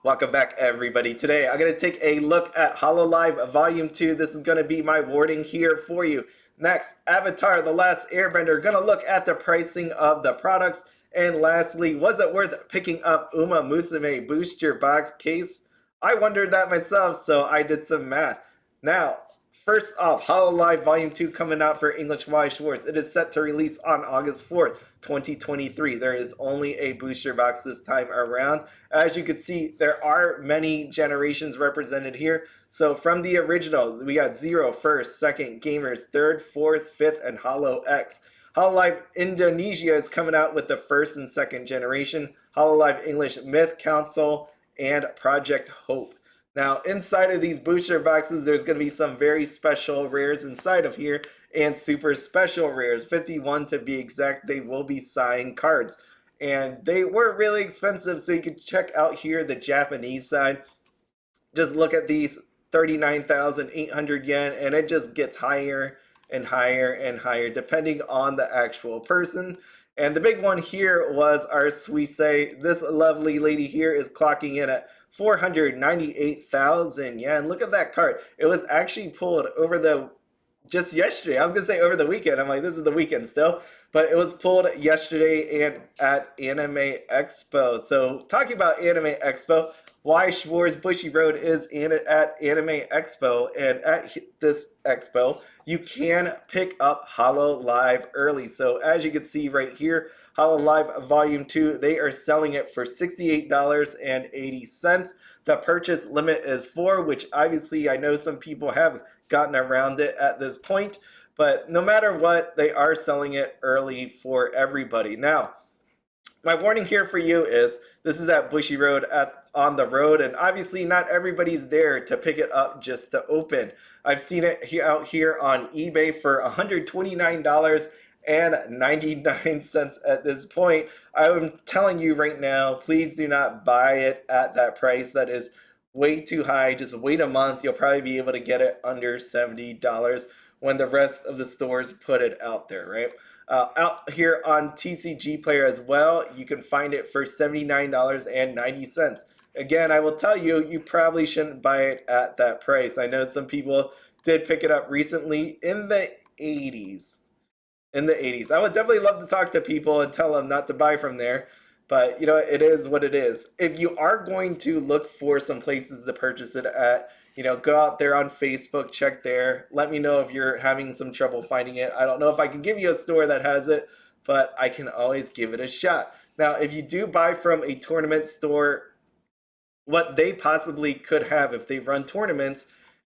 Welcome back, everybody. Today, I'm going to take a look at Hololive Volume 2. This is going to be my wording here for you. Next, Avatar the Last Airbender. Going to look at the pricing of the products. And lastly, was it worth picking up Uma Musume booster box case? I wondered that myself, so I did some math. Now, first off, Hololive Volume 2 coming out for English Weiss Schwarz. It is set to release on August 4th, 2023. There is only a booster box this time around. As you can see, there are many generations represented here. So from the originals, we got 0, 1st, 2nd, Gamers, 3rd, 4th, 5th, and Holo X. Hololive Indonesia is coming out with the 1st and 2nd generation. Hololive English Myth Council and Project Hope. Now, inside of these booster boxes, there's going to be some very special rares inside of here and super special rares, 51 to be exact. They will be signed cards. And they were really expensive, so you can check out here the Japanese side. Just look at these 39,800 yen, and it just gets higher and higher and higher depending on the actual person. And the big one here was our Suisse. This lovely lady here is clocking in at 498,000 yen. Look at that card. It was actually pulled over the just yesterday. I was gonna say over the weekend. I'm like, this is the weekend still, but it was pulled yesterday and at Anime Expo. So talking about Anime Expo, Weiss Schwarz Bushiroad is at Anime Expo, and at this expo, you can pick up Hololive early. So as you can see right here, Hololive Volume 2, they are selling it for $68.80. The purchase limit is 4, which obviously I know some people have gotten around it at this point, but no matter what, they are selling it early for everybody. Now, my warning here for you is this is at Bushiroad on the road, and obviously not everybody's there to pick it up just to open. I've seen it out here on eBay for $129.99 at this point. I'm telling you right now, please do not buy it at that price. That is way too high. Just wait a month. You'll probably be able to get it under $70 when the rest of the stores put it out there, right? Out here on TCGPLAYER as well, you can find it for $79.90. Again, I will tell you, you probably shouldn't buy it at that price. I know some people did pick it up recently in the 80s. In the 80s. I would definitely love to talk to people and tell them not to buy from there. But, you know, it is what it is. If you are going to look for some places to purchase it at, you know, go out there on Facebook, check there. Let me know if you're having some trouble finding it. I don't know if I can give you a store that has it, but I can always give it a shot. Now, if you do buy from a tournament store, what they possibly could have if they run tournaments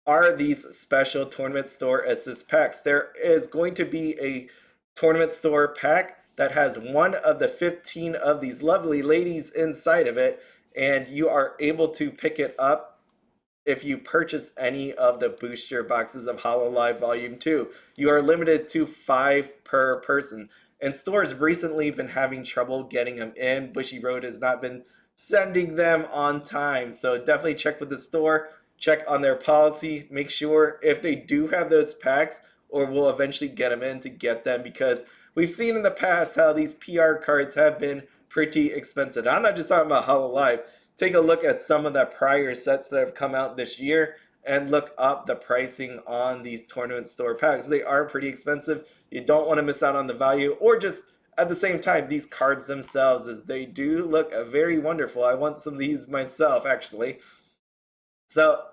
are these special tournament store assist packs. There is going to be a tournament store pack that has one of the 15 of these lovely ladies inside of it, and you are able to pick it up if you purchase any of the booster boxes of Hololive Volume 2. You are limited to 5 per person, and stores recently been having trouble getting them in. Bushiroad has not been sending them on time, so definitely check with the store, check on their policy, make sure if they do have those packs, or we'll eventually get them in to get them, because we've seen in the past how these PR cards have been pretty expensive. I'm not just talking about Hololive. Take a look at some of the prior sets that have come out this year and look up the pricing on these tournament store packs. They are pretty expensive. You don't want to miss out on the value, or just at the same time, these cards themselves, as they do look very wonderful. I want some of these myself, actually. So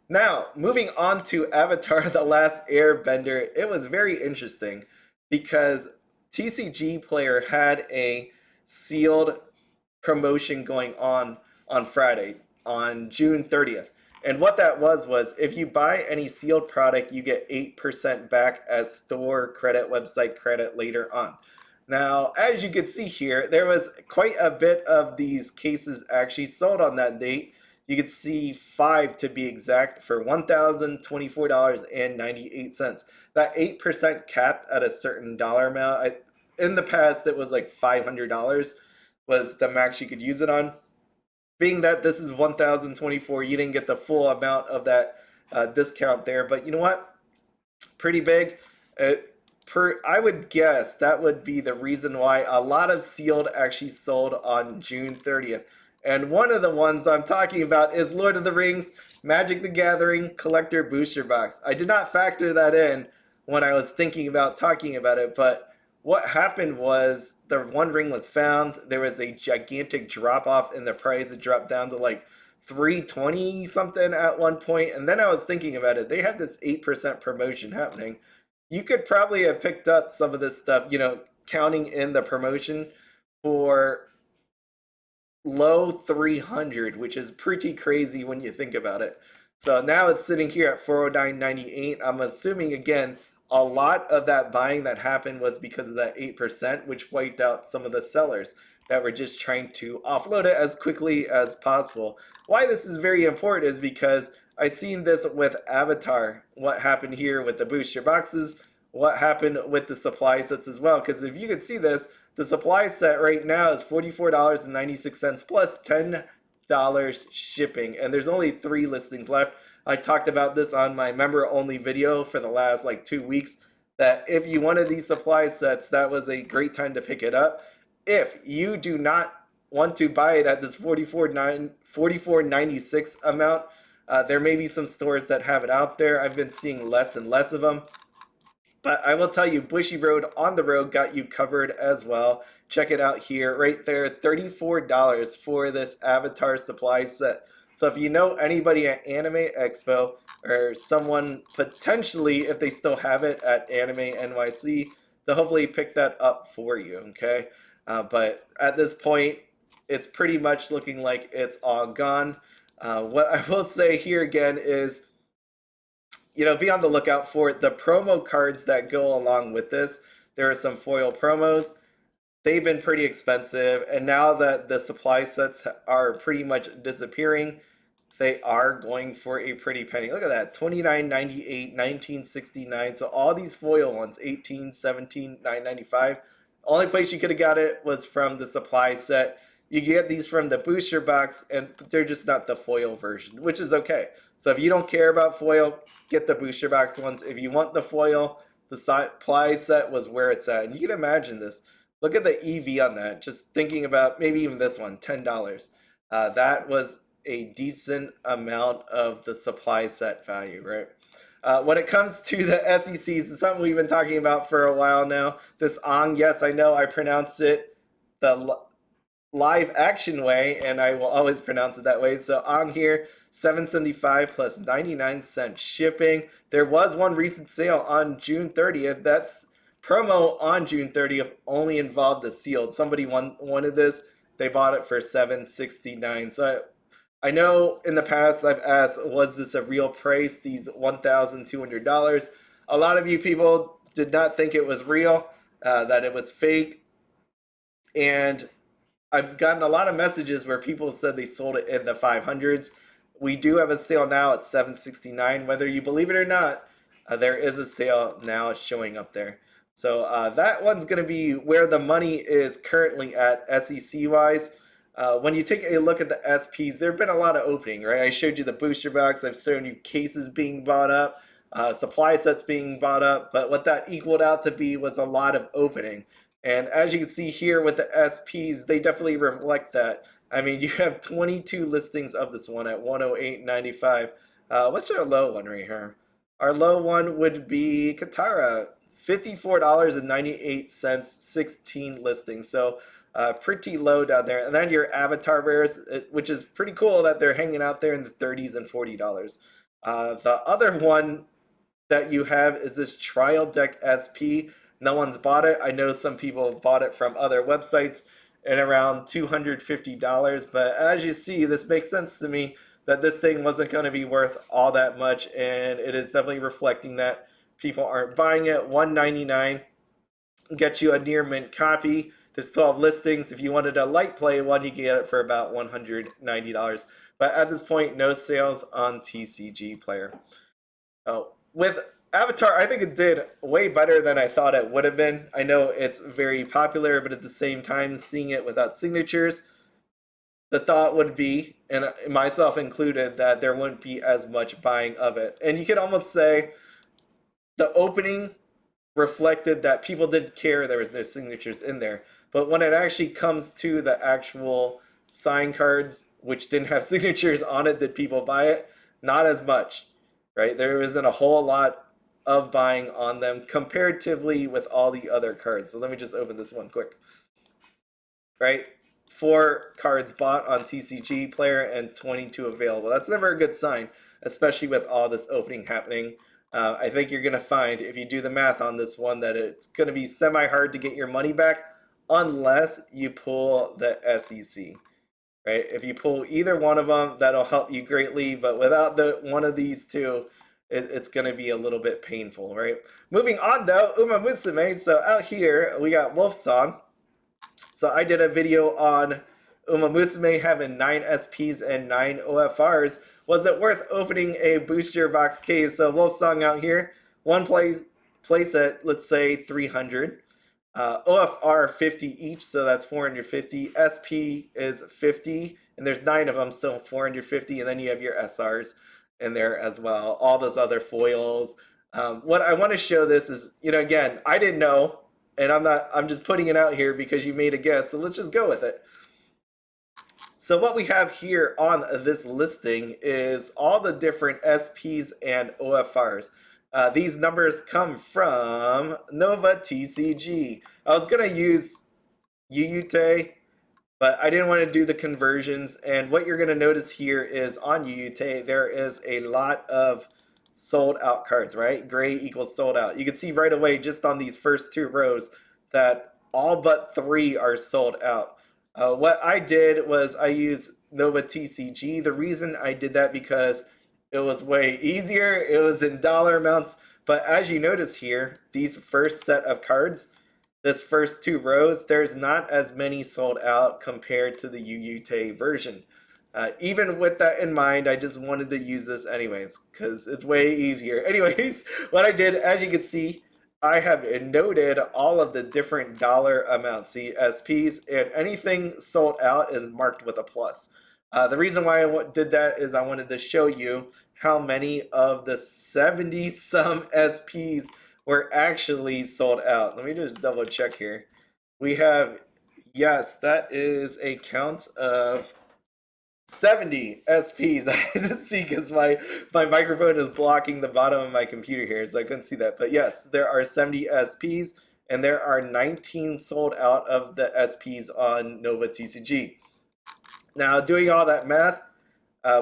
now, moving on to Avatar the Last Airbender, it was very interesting because TCGPLAYER had a sealed promotion going on Friday, on June 30th. And what that was if you buy any sealed product, you get 8% back as store credit, website credit later on. Now, as you can see here, there was quite a bit of these cases actually sold on that date. You can see 5 to be exact for $1,024.98. That 8% capped at a certain dollar amount. In the past, it was like $500 was the max you could use it on. Being that this is 1,024, you didn't get the full amount of that discount there. But you know what? Pretty big. I would guess that would be the reason why a lot of sealed actually sold on June 30th. And one of the ones I'm talking about is Lord of the Rings Magic the Gathering Collector Booster Box. I did not factor that in when I was thinking about talking about it, but what happened was the One Ring was found. There was a gigantic drop off in the price. It dropped down to like 320 something at one point. And then I was thinking about it. They had this 8% promotion happening. You could probably have picked up some of this stuff, you know, counting in the promotion for low 300, which is pretty crazy when you think about it. So now it's sitting here at 409.98. I'm assuming again a lot of that buying that happened was because of that 8%, which wiped out some of the sellers that were just trying to offload it as quickly as possible. Why this is very important is because I've seen this with Avatar, what happened here with the booster boxes, what happened with the supply sets as well. Because if you could see this, the supply set right now is $44.96 plus $10 shipping, and there's only 3 listings left. I talked about this on my member only video for the last like 2 weeks, that if you wanted these supply sets, that was a great time to pick it up. If you do not want to buy it at this $44.96 amount, there may be some stores that have it out there. I've been seeing less and less of them. But I will tell you, Bushiroad on the road got you covered as well. Check it out here, right there, $34 for this Avatar supply set. So if you know anybody at Anime Expo, or someone potentially, if they still have it, at Anime NYC, to hopefully pick that up for you, okay? But at this point, it's pretty much looking like it's all gone. What I will say here again is, you know, be on the lookout for the promo cards that go along with this. There are some foil promos. They've been pretty expensive, and now that the supply sets are pretty much disappearing, they are going for a pretty penny. Look at that, $29.98, $19.69. So all these foil ones, $18, $17, $9.95. Only place you could have got it was from the supply set. You get these from the booster box, and they're just not the foil version, which is okay. So if you don't care about foil, get the booster box ones. If you want the foil, the supply set was where it's at. And you can imagine this. Look at the EV on that. Just thinking about maybe even this one, $10. That was a decent amount of the supply set value, right? When it comes to the SECs, it's something we've been talking about for a while now. This Ong, yes, I know I pronounce it the live action way, and I will always pronounce it that way. So on here, $7.75 plus 99-cent shipping. There was one recent sale on June 30th. That's promo on June 30th, only involved the sealed. Somebody wanted this. They bought it for $7.69. So I know in the past I've asked, was this a real price, these $1,200? A lot of you people did not think it was real, that it was fake. And I've gotten a lot of messages where people said they sold it in the 500s. We do have a sale now at $7.69. Whether you believe it or not, there is a sale now showing up there. So that one's going to be where the money is currently at SEC-wise. When you take a look at the SPs, there have been a lot of opening, right? I showed you the booster box. I've shown you cases being bought up, supply sets being bought up. But what that equaled out to be was a lot of opening. And as you can see here with the SPs, they definitely reflect that. I mean, you have 22 listings of this one at $108.95. What's our low one right here? Our low one would be Katara, $54.98, 16 listings. So pretty low down there. And then your Avatar rares, which is pretty cool that they're hanging out there in the 30s and $40. The other one that you have is this Trial Deck SP. No one's bought it. I know some people bought it from other websites at around $250, but as you see, this makes sense to me that this thing wasn't going to be worth all that much, and it is definitely reflecting that people aren't buying it. $199 gets you a near mint copy. There's 12 listings. If you wanted a light play one, you can get it for about $190. But at this point, no sales on TCGPLAYER. With Avatar, I think it did way better than I thought it would have been. I know it's very popular, but at the same time, seeing it without signatures, the thought would be, and myself included, that there wouldn't be as much buying of it. And you could almost say the opening reflected that people didn't care there was no signatures in there. But when it actually comes to the actual sign cards which didn't have signatures on it did people buy it? Not as much, right? There isn't a whole lot of buying on them comparatively with all the other cards. So let me just open this one quick. Right? 4 cards bought on TCGPLAYER and 22 available. That's never a good sign, especially with all this opening happening. I think you're going to find, if you do the math on this one, that it's going to be semi-hard to get your money back unless you pull the SEC. Right? If you pull either one of them, that'll help you greatly, but without one of these two, it's going to be a little bit painful, right? Moving on though, Musume. So out here, we got Wolf Song. So I did a video on Musume having 9 SPs and 9 OFRs. Was it worth opening a booster box case? So Wolf Song out here, one place at, let's say, 300. OFR 50 each, so that's 450. SP is 50, and there's 9 of them, so 450. And then you have your SRs in there as well. All those other foils. What I want to show this is, again, I didn't know. And I'm just putting it out here because you made a guess, so let's just go with it. So what we have here on this listing is all the different SPs and OFRs. These numbers come from Nova TCG. I was going to use Yuyute, but I didn't want to do the conversions. And what you're going to notice here is on Yuyute, there is a lot of sold out cards, right? Gray equals sold out. You can see right away just on these first 2 rows that all but 3 are sold out. What I did was I used Nova TCG. The reason I did that because it was way easier. It was in dollar amounts. But as you notice here, these first set of cards, this first 2 rows, there's not as many sold out compared to the Yuyute version. Even with that in mind, I just wanted to use this anyways, because it's way easier. Anyways, what I did, as you can see, I have noted all of the different dollar amounts, see, SPs, and anything sold out is marked with a plus. The reason why I did that is I wanted to show you how many of the 70-some SPs were actually sold out. Let me just double check here. We have, yes, that is a count of 70 SPs. I had to see because my microphone is blocking the bottom of my computer here, so I couldn't see that. But yes, there are 70 SPs, and there are 19 sold out of the SPs on Nova TCG. Now, doing all that math,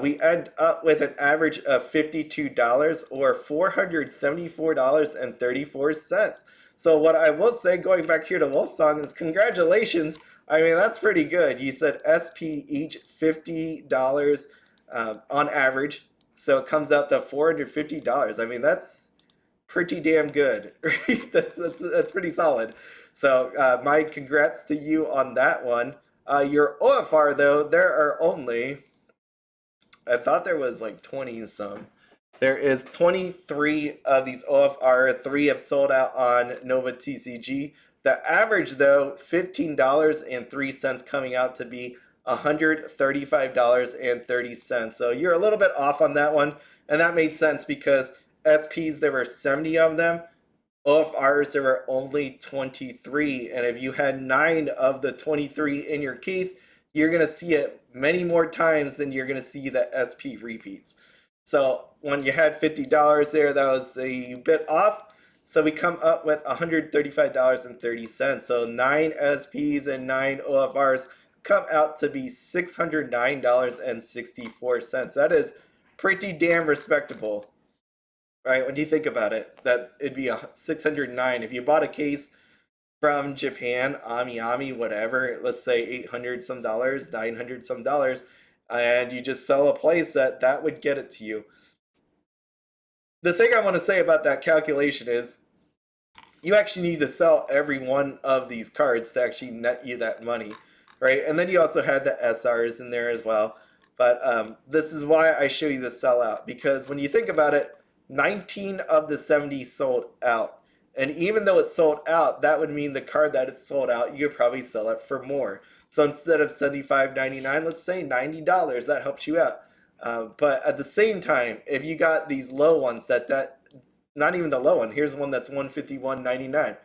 we end up with an average of $52 or $474.34. So what I will say, going back here to Wolfsong, is congratulations. I mean, that's pretty good. You said SP each $50 on average, so it comes out to $450. I mean, that's pretty damn good. Right? That's pretty solid. So my congrats to you on that one. Your OFR though, there are only, I thought there was like 20 some. There is 23 of these OFR. 3 have sold out on Nova TCG. The average, though, $15.03 coming out to be $135.30. So you're a little bit off on that one. And that made sense because SPs, there were 70 of them. OFRs, there were only 23. And if you had 9 of the 23 in your case, you're going to see it many more times than you're going to see the SP repeats. So when you had $50 there, that was a bit off. So we come up with $135.30. So 9 SPs and 9 OFRs come out to be $609.64. That is pretty damn respectable, right? When you think about it, that it'd be $609. If you bought a case from Japan, Ami, whatever, let's say $800 some dollars, $900 some dollars, and you just sell a play set, that would get it to you. The thing I want to say about that calculation is you actually need to sell every one of these cards to actually net you that money, right? And then you also had the SRs in there as well. But this is why I show you the sellout, because when you think about it, 19 of the 70 sold out. And even though it's sold out, that would mean the card that it's sold out, you could probably sell it for more. So instead of $75.99, let's say $90. That helps you out. But at the same time, if you got these low ones, that not even the low one. Here's one that's $151.99.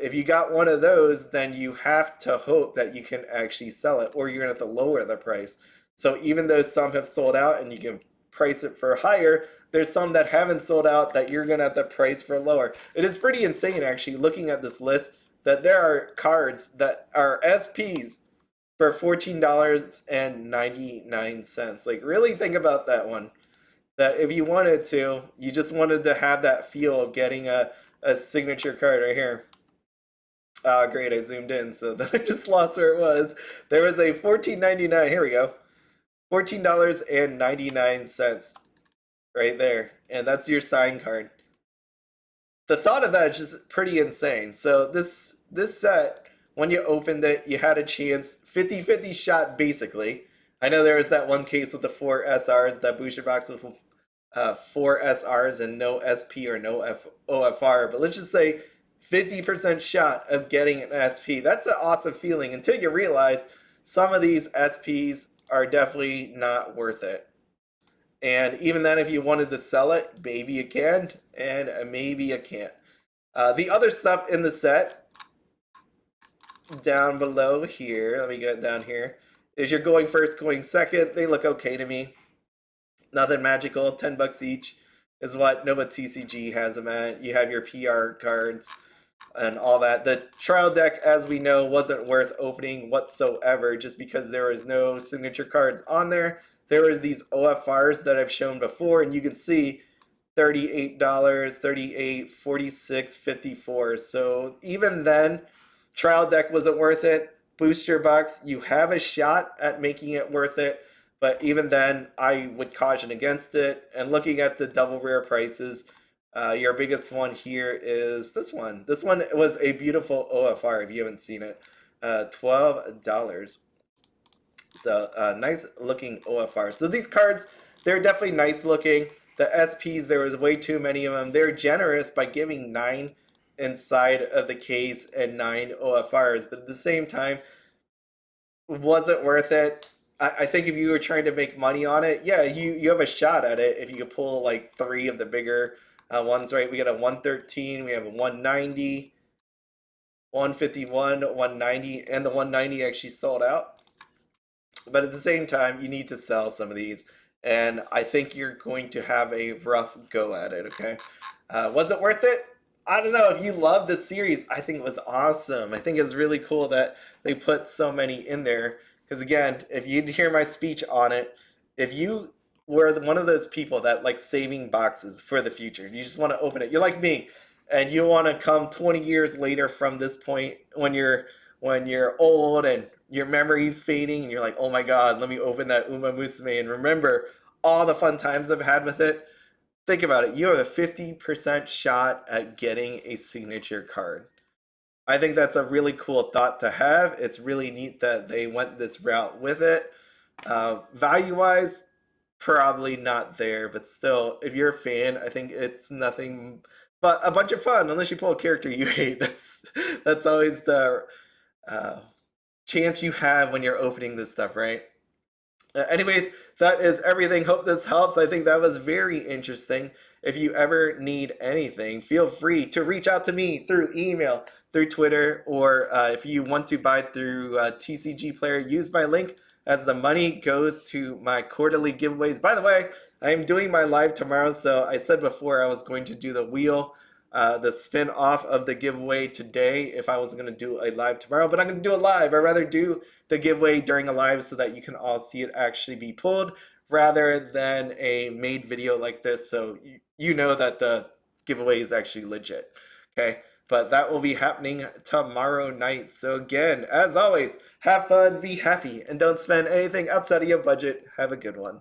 If you got one of those, then you have to hope that you can actually sell it, or you're going to have to lower the price. So even though some have sold out and you can price it for higher, there's some that haven't sold out that you're going to have to price for lower. It is pretty insane, actually, looking at this list, that there are cards that are SPs for $14.99. Like, really think about that one. That if you wanted to, you just wanted to have that feel of getting a signature card right here. Great, I zoomed in, so then I just lost where it was. There was a $14.99. Here we go. $14.99 right there. And that's your sign card. The thought of that is just pretty insane. So this set, when you opened it, you had a chance, 50-50 shot basically. I know there was that one case with the 4 SRs, that booster box with 4 SRs and no SP or no OFR, but let's just say 50% shot of getting an SP. That's an awesome feeling until you realize some of these SPs are definitely not worth it. And even then, if you wanted to sell it, maybe you can, and maybe you can't. The other stuff in the set, down below here, let me get down here, is you're going first, going second. They look okay to me. Nothing magical, 10 bucks each is what Nova TCG has them at. You have your PR cards and all that. The trial deck, as we know, wasn't worth opening whatsoever just because there was no signature cards on there. There was these OFRs that I've shown before, and you can see $38, $38, $46, $54. So even then, trial deck wasn't worth it. Booster box, you have a shot at making it worth it, but even then, I would caution against it. And looking at the double rare prices, your biggest one here is this one. This one was a beautiful OFR if you haven't seen it. $12. So nice looking OFR. So these cards, they're definitely nice looking. The SPs, there was way too many of them. They're generous by giving 9 inside of the case and 9 OFRs, but at the same time, was it worth it? I think if you were trying to make money on it, yeah, you have a shot at it if you could pull like 3 of the bigger ones, right? We got a 113, we have a 190, 151, 190, and the 190 actually sold out. But at the same time, you need to sell some of these, and I think you're going to have a rough go at it, okay? Was it worth it? I don't know. If you love this series, I think it was awesome. I think it's really cool that they put so many in there. Because again, if you hear my speech on it, if you were one of those people that like saving boxes for the future, you just want to open it. You're like me, and you want to come 20 years later from this point when you're old and your memory's fading, and you're like, oh my God, let me open that Uma Musume and remember all the fun times I've had with it. Think about it. You have a 50% shot at getting a signature card. I think that's a really cool thought to have. It's really neat that they went this route with it. Value-wise, probably not there, but still, if you're a fan, I think it's nothing but a bunch of fun. Unless you pull a character you hate, that's always the chance you have when you're opening this stuff, right? Anyways, that is everything. Hope this helps. I think that was very interesting. If you ever need anything, feel free to reach out to me through email, through Twitter, or if you want to buy through TCGPLAYER, use my link as the money goes to my quarterly giveaways. By the way, I am doing my live tomorrow, so I said before I was going to do the wheel, the spin off of the giveaway today if I wasn't going to do a live tomorrow, but I'm going to do a live. I'd rather do the giveaway during a live so that you can all see it actually be pulled rather than a made video like this, so you know that the giveaway is actually legit. Okay, but that will be happening tomorrow night. So again, as always, have fun, be happy, and don't spend anything outside of your budget. Have a good one.